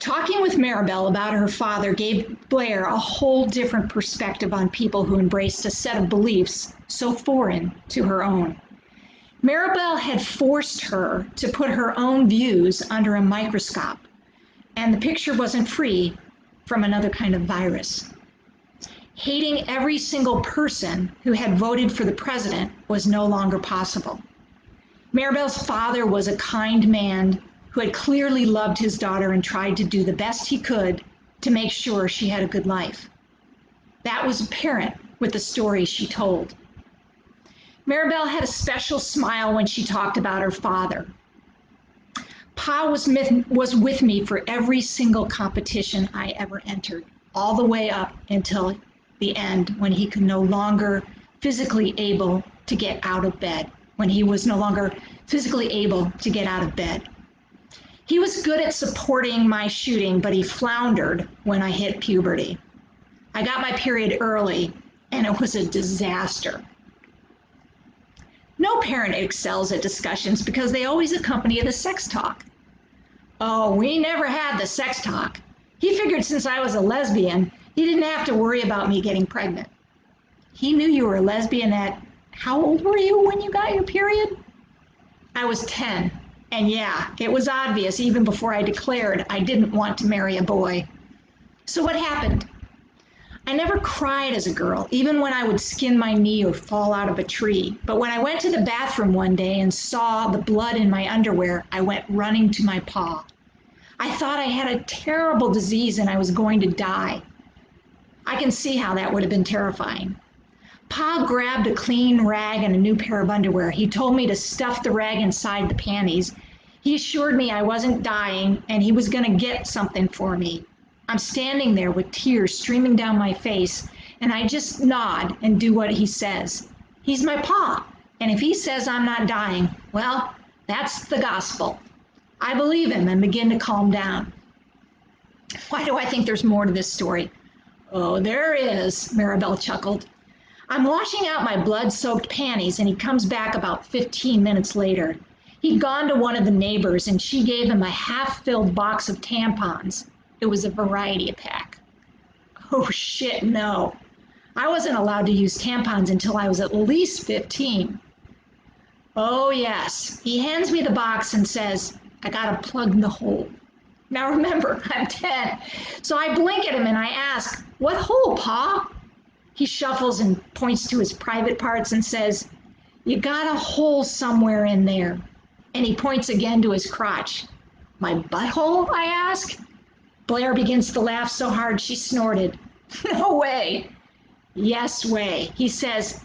Talking with Maribel about her father gave Blair a whole different perspective on people who embraced a set of beliefs so foreign to her own. Maribel had forced her to put her own views under a microscope, and the picture wasn't free from another kind of virus. Hating every single person who had voted for the president was no longer possible. Maribel's father was a kind man who had clearly loved his daughter and tried to do the best he could to make sure she had a good life. That was apparent with the story she told. Maribel had a special smile when she talked about her father. Pa was with me for every single competition I ever entered, all the way up until the end when he could no longer physically able to get out of bed, when he was no longer physically able to get out of bed. He was good at supporting my shooting, but he floundered when I hit puberty. I got my period early, and it was a disaster. No parent excels at discussions because they always accompany the sex talk. Oh, we never had the sex talk. He figured since I was a lesbian, he didn't have to worry about me getting pregnant. He knew you were a lesbian at, how old were you when you got your period? I was 10, and yeah, it was obvious even before I declared I didn't want to marry a boy. So what happened? I never cried as a girl, even when I would skin my knee or fall out of a tree. But when I went to the bathroom one day and saw the blood in my underwear, I went running to my pa. I thought I had a terrible disease and I was going to die. I can see how that would have been terrifying. Pa grabbed a clean rag and a new pair of underwear. He told me to stuff the rag inside the panties. He assured me I wasn't dying and he was going to get something for me. I'm standing there with tears streaming down my face, and I just nod and do what he says. He's my pa, and if he says I'm not dying, well, that's the gospel. I believe him and begin to calm down. Why do I think there's more to this story? Oh, there is, Maribel chuckled. I'm washing out my blood-soaked panties, and he comes back about 15 minutes later. He'd gone to one of the neighbors, and she gave him a half-filled box of tampons. It was a variety pack. Oh shit, no. I wasn't allowed to use tampons until I was at least 15. Oh yes, he hands me the box and says, I gotta plug the hole. Now remember, I'm 10. So I blink at him and I ask, what hole, Pa? He shuffles and points to his private parts and says, you got a hole somewhere in there. And he points again to his crotch. My butthole, I ask? Blair begins to laugh so hard she snorted. No way. Yes way. He says,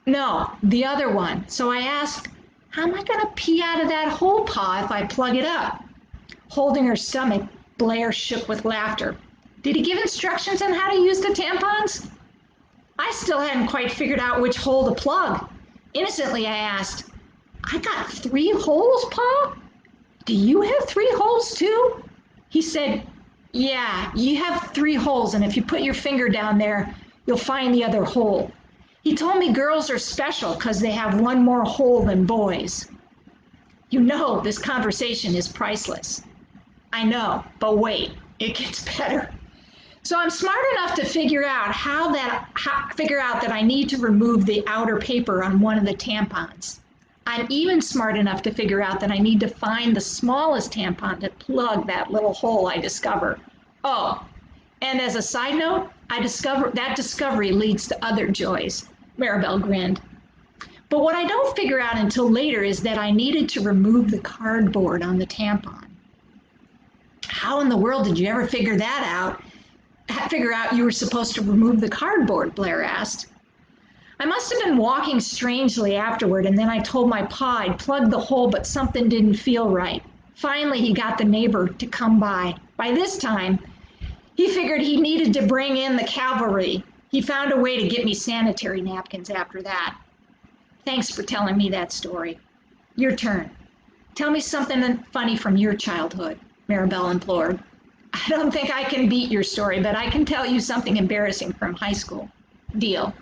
no, the other one. So I ask, how am I going to pee out of that hole, Pa, if I plug it up? Holding her stomach, Blair shook with laughter. Did he give instructions on how to use the tampons? I still hadn't quite figured out which hole to plug. Innocently, I asked, I got 3 holes, Pa? Do you have 3 holes too? He said, yeah, you have 3 holes, and if you put your finger down there, you'll find the other hole. He told me girls are special because they have 1 more hole than boys. You know, this conversation is priceless. I know, but wait, it gets better. So I'm smart enough to figure out that I need to remove the outer paper on one of the tampons. I'm even smart enough to figure out that I need to find the smallest tampon to plug that little hole I discover. Oh, and as a side note, that discovery leads to other joys. Maribel grinned. But what I don't figure out until later is that I needed to remove the cardboard on the tampon. How in the world did you ever figure that out? Figure out you were supposed to remove the cardboard, Blair asked. I must have been walking strangely afterward, and then I told my pa I'd plugged the hole, but something didn't feel right. Finally, he got the neighbor to come by. By this time, he figured he needed to bring in the cavalry. He found a way to get me sanitary napkins after that. Thanks for telling me that story. Your turn. Tell me something funny from your childhood, Maribel implored. I don't think I can beat your story, but I can tell you something embarrassing from high school. Deal.